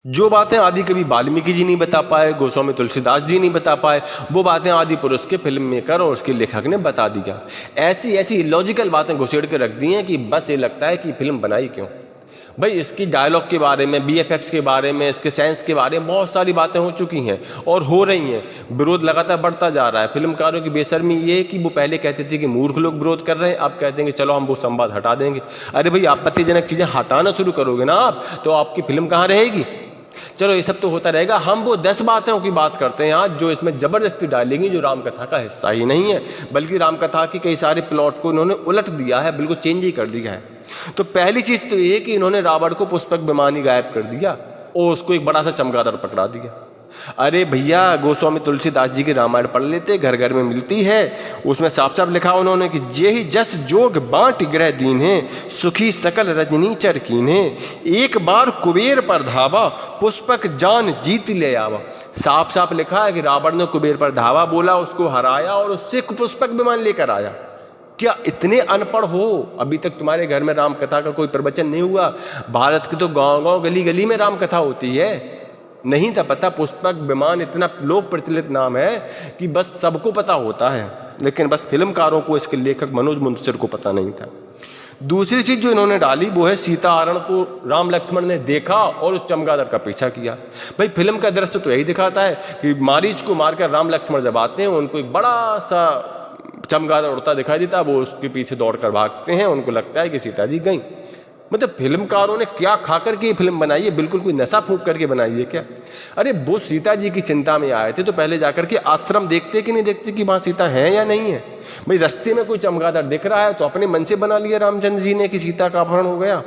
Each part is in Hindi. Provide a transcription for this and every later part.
जो बातें आदि कभी वाल्मीकि जी नहीं बता पाए, गोस्वामी तुलसीदास जी नहीं बता पाए, वो बातें आदि पुरुष के फिल्म मेकर और उसके लेखक ने बता दिया। ऐसी ऐसी लॉजिकल बातें घुसेड़ के रख दी हैं कि बस ये लगता है कि फिल्म बनाई क्यों। भाई इसकी डायलॉग के बारे में, बीएफएक्स के बारे में, इसके साइंस के बारे में बहुत सारी बातें हो चुकी हैं और हो रही हैं। विरोध लगातार बढ़ता जा रहा है। फिल्मकारों की बेशर्मी ये है कि वो पहले कहते थे कि मूर्ख लोग विरोध कर रहे हैं, अब कहते हैं कि चलो हम वो संवाद हटा देंगे। अरे भाई आपत्तिजनक चीजें हटाना शुरू करोगे ना आप, तो आपकी फिल्म कहाँ रहेगी। चलो ये सब तो होता रहेगा, हम वो 10 बातों की बात करते हैं आज जो इसमें जबरदस्ती डालेंगी, जो रामकथा का हिस्सा ही नहीं है, बल्कि रामकथा के कई सारे प्लॉट को इन्होंने उलट दिया है, बिल्कुल चेंज ही कर दिया है। तो पहली चीज तो ये कि इन्होंने रावण को पुष्पक विमानी गायब कर दिया और उसको एक बड़ा सा चमगादड़ पकड़ा दिया। अरे भैया गोस्वामी तुलसीदास जी की रामायण पढ़ लेते, घर घर में मिलती है। उसमें साफ साफ लिखा उन्होंने कि जे ही जस जोग बांट ग्रह दीन है, सुखी सकल रजनी चर कीन्हे, एक बार कुबेर पर धावा, पुष्पक जान जीत ले आवा। साफ साफ लिखा है कि रावण ने कुबेर पर धावा बोला, उसको हराया और उससे पुष्पक विमान लेकर आया। क्या इतने अनपढ़ हो? अभी तक तुम्हारे घर में राम कथा का कोई प्रवचन नहीं हुआ? भारत के तो गांव गांव गली गली में राम कथा होती है, नहीं था पता? पुष्पक विमान इतना लोक प्रचलित नाम है कि बस सबको पता होता है, लेकिन बस फिल्मकारों को, इसके लेखक मनोज मुंशिर को पता नहीं था। दूसरी चीज जो इन्होंने डाली वो है सीता हरण को राम लक्ष्मण ने देखा और उस चमगादड़ का पीछा किया। भाई फिल्म का दृश्य तो यही दिखाता है कि मारीच को मारकर राम लक्ष्मण जब आते हैं, उनको एक बड़ा सा चमगादड़ उड़ता दिखाई देता, वो उसके पीछे दौड़कर भागते हैं, उनको लगता है कि सीता जी गई। मतलब फिल्मकारों ने क्या खा करके ये फिल्म बनाई है? बिल्कुल कोई नशा फूंक करके बनाई है क्या? अरे वो सीता जी की चिंता में आए थे तो पहले जाकर के आश्रम देखते कि नहीं देखते कि वहां सीता है या नहीं है। भाई रास्ते में कोई चमगादड़ दिख रहा है तो अपने मन से बना लिया रामचंद्र जी ने कि सीता का अपहरण हो गया,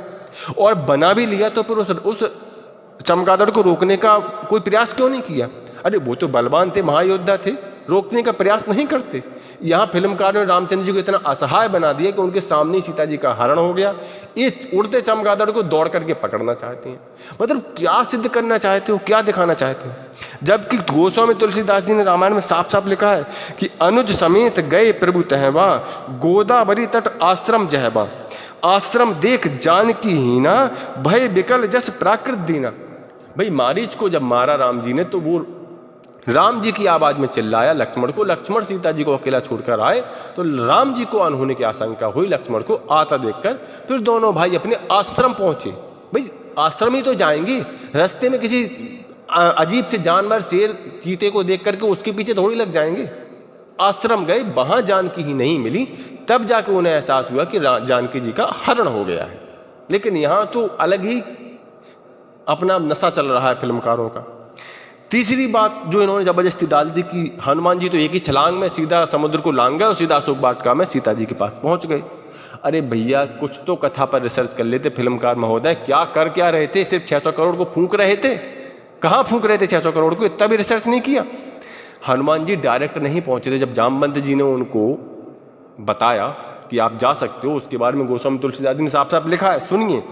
और बना भी लिया तो फिर उस चमगादड़ को रोकने का कोई प्रयास क्यों नहीं किया? अरे वो तो बलवान थे, महायोद्धा थे, रोकने का प्रयास नहीं करते। यहाँ फिल्मकारों ने रामचंद्र जी को इतना असहाय बना दिया कि उनके सामने सीता जी का हरण हो गया। ये उड़ते चमगादड़ को दौड़ करके पकड़ना चाहते हैं। मतलब क्या सिद्ध करना चाहते हो, क्या दिखाना चाहते हो? जबकि गोस्वामी तुलसीदास जी ने रामायण में साफ साफ लिखा है कि अनुज समेत गए प्रभु तहवा, गोदावरी तट आश्रम जहबा, आश्रम देख जानकी हीना, भय विकल जस प्राकृत दीना। भाई मारीच को जब मारा राम जी ने तो वो राम जी की आवाज में चिल्लाया लक्ष्मण को, लक्ष्मण सीता जी को अकेला छोड़कर आए तो राम जी को अनहोनी की आशंका हुई लक्ष्मण को आता देखकर। फिर दोनों भाई अपने आश्रम पहुंचे। भाई आश्रम ही तो जाएंगे, रास्ते में किसी अजीब से जानवर, शेर, चीते को देख करके उसके पीछे थोड़ी लग जाएंगे। आश्रम गए, वहां जानकी ही नहीं मिली, तब जाके उन्हें एहसास हुआ कि जानकी जी का हरण हो गया है। लेकिन यहां तो अलग ही अपना नशा चल रहा है फिल्मकारों का। तीसरी बात जो इन्होंने जबरदस्ती डाल दी कि हनुमान जी तो एक ही छलांग में सीधा समुद्र को लांग गए और सीधा अशोक वाटिका में सीता जी के पास पहुंच गए। अरे भैया कुछ तो कथा पर रिसर्च कर लेते फिल्मकार महोदय, क्या रहे थे? सिर्फ 600 करोड़ को फूंक रहे थे? कहां फूंक रहे थे 600 करोड़ को? इतना भी रिसर्च नहीं किया। हनुमान जी डायरेक्ट नहीं पहुंचे थे। जब जामवंत जी ने उनको बताया कि आप जा सकते हो, उसके बारे में गोस्वामी तुलसीदास जी ने साफ साफ लिखा है, सुनिए।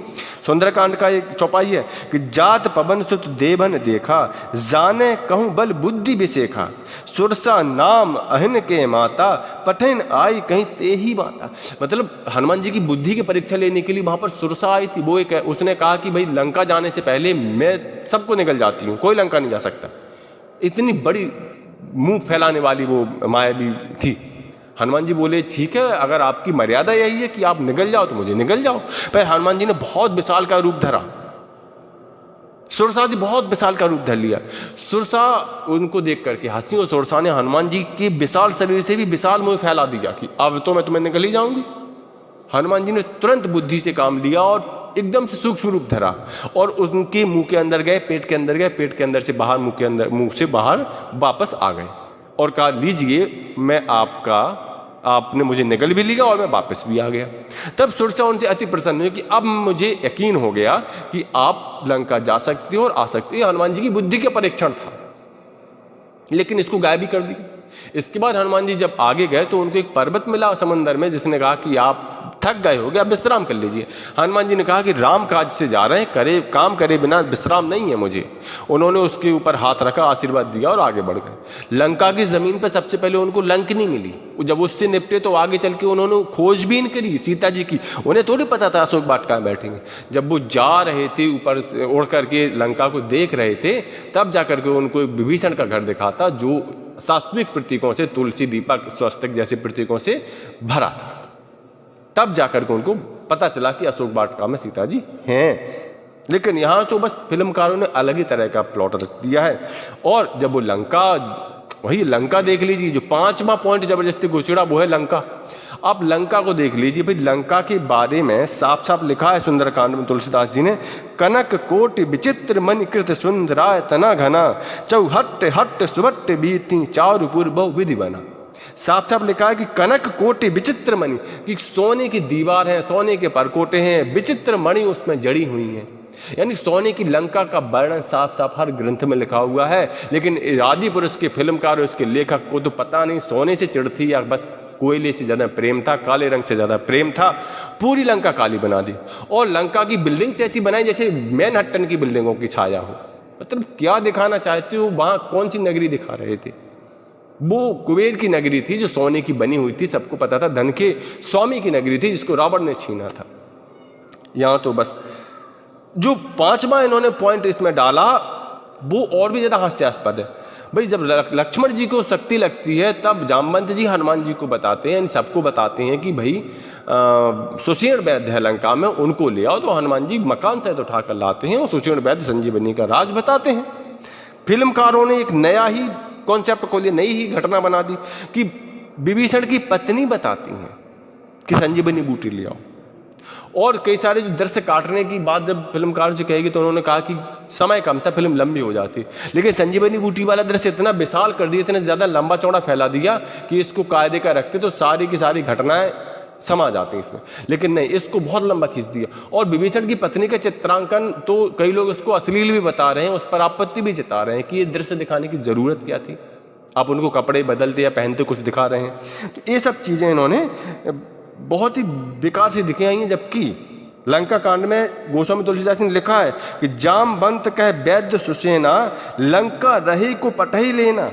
सुंदरकांड का एक चौपाई है कि जात पवन सुत देवन देखा, जाने कहूं बल बुद्धि विशेखा, सुरसा नाम अहिन के माता, पठन आई कहीं ते ही माता। मतलब हनुमान जी की बुद्धि की परीक्षा लेने के लिए वहां पर सुरसा आई थी। वो एक उसने कहा कि भाई लंका जाने से पहले मैं सबको निकल जाती हूँ, कोई लंका नहीं जा सकता। इतनी बड़ी मुंह फैलाने वाली वो मायावी थी। हनुमान जी बोले ठीक है, अगर आपकी मर्यादा यही है कि आप निकल जाओ तो मुझे निकल जाओ। पर हनुमान जी ने बहुत विशाल का रूप धरा, सुरसा जी बहुत विशाल का रूप धर लिया। सुरसा उनको देख करके हंसी और सुरसा ने हनुमान जी के विशाल शरीर से भी विशाल मुंह फैला दिया कि अब तो मैं तुम्हें निकल ही जाऊंगी। हनुमान जी ने तुरंत बुद्धि से काम लिया और एकदम से सूक्ष्म रूप धरा और उनके मुंह के अंदर गए, पेट के अंदर गए, पेट के अंदर से बाहर, मुंह के अंदर, मुंह से बाहर वापस आ गए और कहा लीजिए मैं आपने मुझे निगल भी लिया और मैं वापस भी आ गया। तब सुरसा उनसे अति प्रसन्न हुई कि अब मुझे यकीन हो गया कि आप लंका जा सकते हो और आ सकते हो। हनुमान जी की बुद्धि का परीक्षण था, लेकिन इसको गायब भी कर दिया। इसके बाद हनुमान जी जब आगे गए तो उनको एक पर्वत मिला समंदर में, जिसने कहा कि आप थक गए हो गया, विश्राम कर लीजिए। हनुमान जी ने कहा कि राम काज से जा रहे हैं, काम करे बिना विश्राम नहीं है मुझे। उन्होंने उसके ऊपर हाथ रखा, आशीर्वाद दिया और आगे बढ़ गए। लंका की जमीन पर सबसे पहले उनको लंकनी मिली, जब उससे निपटे तो आगे चल के उन्होंने खोजबीन करी सीता जी की। उन्हें थोड़ी पता था अशोक वाटिका में बैठेंगे। जब वो जा रहे थे ऊपर उड़ करके लंका को देख रहे थे, तब जाकर के उनको विभीषण का घर दिखा था, जो सात्विक प्रतीकों से, तुलसी, दीपक, स्वस्तिक जैसे प्रतीकों से भरा था। तब जाकर के उनको पता चला कि अशोक वाटिका में सीता जी हैं। लेकिन यहाँ तो बस फिल्मकारों ने अलग ही तरह का प्लॉट रच दिया है। और जब वो वही लंका देख लीजिए, जो 5वां पॉइंट जबरदस्ती घुसेड़ा वो है लंका। आप लंका को देख लीजिए भाई, लंका के बारे में साफ साफ लिखा है सुंदरकांड में तुलसीदास जी ने, कनक कोटि विचित्र मणि कृत सुंदराय तना घना, चौहट्ट हट्ट सुबट्ट बीती चारुपुर बहु विधि बना। साफ साफ लिखा है कि कनक कोटि विचित्र मणि, कि सोने की दीवार है, सोने के परकोटे हैं, विचित्र मणि उसमें जड़ी हुई हैं। यानी सोने की लंका का वर्णन साफ साफ हर ग्रंथ में लिखा हुआ है। लेकिन आदि पुरुष के फिल्मकार और उसके लेखक को तो पता नहीं सोने से चिढ़ती या बस कोयले से ज्यादा प्रेम था, काले रंग से ज्यादा प्रेम था। पूरी लंका काली बना दी और लंका की बिल्डिंग ऐसी बनाई जैसे मैनहट्टन की बिल्डिंगों की छाया हो। मतलब क्या दिखाना चाहते हो? वहां कौन सी नगरी दिखा रहे थे? वो कुबेर की नगरी थी जो सोने की बनी हुई थी, सबको पता था। धन के स्वामी की नगरी थी जिसको रावण ने छीना था। यहां तो बस जो 5वां इन्होंने पॉइंट इसमें डाला वो और भी ज्यादा हास्यास्पद है। भाई जब लक्ष्मण जी को शक्ति लगती है तब जामवंत जी हनुमान जी को बताते हैं, सबको बताते हैं कि भाई सुषेण वैद्य है लंका में, उनको ले आओ। तो हनुमान जी मकान से तो उठाकर लाते हैं और सुषेण वैद्य संजीवनी का राज बताते हैं। फिल्मकारों ने एक नया ही कॉन्सेप्ट को लिए, नई ही घटना बना दी कि विभीषण की पत्नी बताती हैं कि संजीवनी बूटी ले आओ। और कई सारे जो दृश्य काटने की बात जब फिल्मकार से कहेगी तो उन्होंने कहा कि समय कम था, फिल्म लंबी हो जाती। लेकिन संजीवनी बूटी वाला दृश्य इतना विशाल कर दिया, इतना ज्यादा लंबा चौड़ा फैला दिया कि इसको कायदे का रखते तो सारी की सारी घटनाएं समा जाती इसमें। लेकिन नहीं, इसको बहुत लंबा खींच दिया। और विभीषण की पत्नी का चित्रांकन तो कई लोग इसको अश्लील भी बता रहे हैं, उस पर आपत्ति भी जता रहे हैं कि ये दृश्य दिखाने की जरूरत क्या थी, आप उनको कपड़े बदलते या पहनते कुछ दिखा रहे हैं। तो ये सब चीजें इन्होंने बहुत ही बेकार से दिखे आई हैं। जबकि लंका कांड में गोस्वामी तुलसीदास ने लिखा है कि जामवंत कह वैद्य सुसेना, लंका रही को पटही लेना,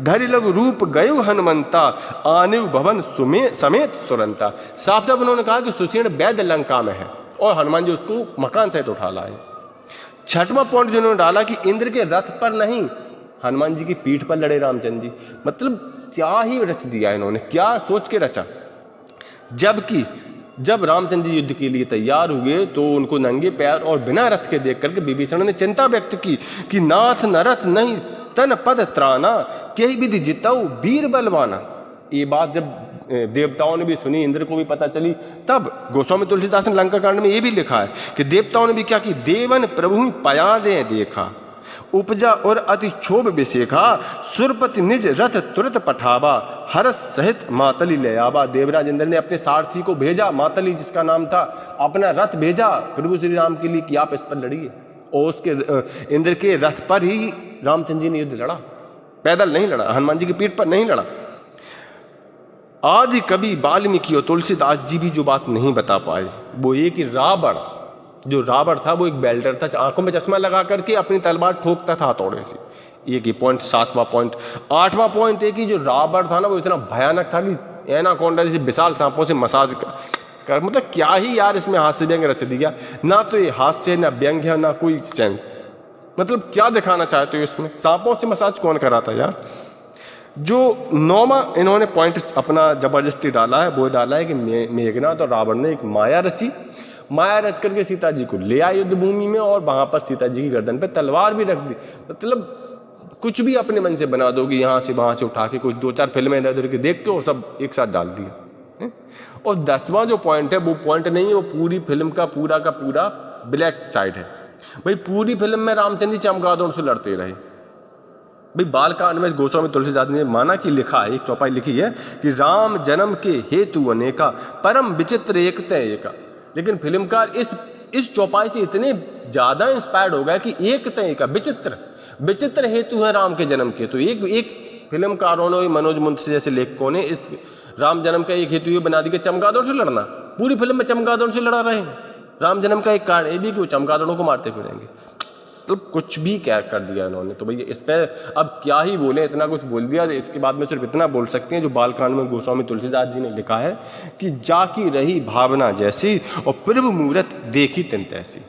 धरि लघु रूप गयो हनुमंता, आने भवन समेत तुरंता। साफ साफ उन्होंने कहा कि सुसेन वैद्य लंका में है और हनुमान जी उसको मकान सहित उठा लाए। 6वां पॉइंट जिन्होंने डाला कि इंद्र के रथ पर नहीं, हनुमान जी की पीठ पर लड़े रामचंद्र जी। मतलब क्या ही रच दिया इन्होंने, क्या सोच के रचा। जबकि जब रामचंद्र जी युद्ध के लिए तैयार हुए तो उनको नंगे पैर और बिना रथ के देख करके विभीषण ने चिंता व्यक्त की कि नाथ न रथ नहीं तन पद त्राना, कई विधि जिताऊ वीर बलवाना। ये बात जब देवताओं ने भी सुनी, इंद्र को भी पता चली, तब गोस्वामी तुलसीदास ने लंका कांड में ये भी लिखा है कि देवताओं ने भी क्या कि देवन प्रभु पया दे देखा, उपजा और अति क्षोभ विशेखा, सुरपति निज रथ तुरंत पठावा, हरस सहित मातली ले आवा। देवराज इंद्र ने अपने सारथी को भेजा, मातली जिसका नाम था, अपना रथ भेजा प्रभु श्री राम के लिए कि आप इस पर लड़िए। और उसके इंद्र के रथ पर ही रामचंद्र जी ने युद्ध लड़ा, पैदल नहीं लड़ा, हनुमान जी की पीठ पर नहीं लड़ा। आदि कवि वाल्मीकि और तुलसीदास जी भी जो बात नहीं बता पाए वो ये कि रावण था वो एक बेल्टर था, आंखों में चश्मा लगा करके अपनी तलवार ठोकता था हथौड़े से। ये की पॉइंट 7वां पॉइंट। 8वां पॉइंट है कि जो रावण था ना वो इतना भयानक था कि एनाकोंडा जैसे विशाल सांपों से मसाज कर, मतलब क्या ही यार इसमें हास्य व्यंग रच दिया। ना तो ये हास्य है, ना व्यंग है, ना कोई सेंस। मतलब क्या दिखाना चाहते हो इसमें? सांपों से मसाज कौन कराता यार। जो 9वां इन्होंने पॉइंट अपना जबरदस्ती डाला है वो डाला है कि मेघनाथ और रावण ने एक माया रची, माया रच करके सीता जी को ले आए युद्ध भूमि में और वहां पर सीता जी की गर्दन पे तलवार भी रख दी। मतलब कुछ भी अपने मन से बना दोगे, यहाँ से वहां से उठा के कुछ 2-4 फिल्में इधर उधर के देख के सब एक साथ डाल दिया। और 10वां जो पॉइंट है वो पॉइंट नहीं है, वो पूरी फिल्म का पूरा ब्लैक साइड है। भाई पूरी फिल्म में रामचंद्र जी चमगादड़ों से लड़ते रहे। भाई बालकांड में गोस्वामी तुलसीदास ने माना कि लिखा है, एक चौपाई लिखी है कि राम जन्म के हेतु अनेका, परम विचित्र एकता एका। लेकिन फिल्मकार इस चौपाई से इतने ज्यादा इंस्पायर्ड हो गया कि एकता एका, विचित्र हेतु है राम के जन्म के। तो एक फिल्मकारों ने, मनोज मुंशी जैसे लेखकों ने इस राम जन्म का एक हेतु ये बना दिया चमगादड़ से लड़ना। पूरी फिल्म में चमगादड़ों से लड़ा रहे हैं। राम जन्म का एक कारण ये भी कि वो चमगादड़ों को मारते फिरेंगे। तो कुछ भी क्या कर दिया इन्होंने। तो भैया इस पर अब क्या ही बोले, इतना कुछ बोल दिया। इसके बाद में सिर्फ इतना बोल सकते हैं जो बालकांड में गोस्वामी तुलसीदास जी ने लिखा है कि जाकी रही भावना जैसी और प्रभु मूरत देखी तिन तैसी।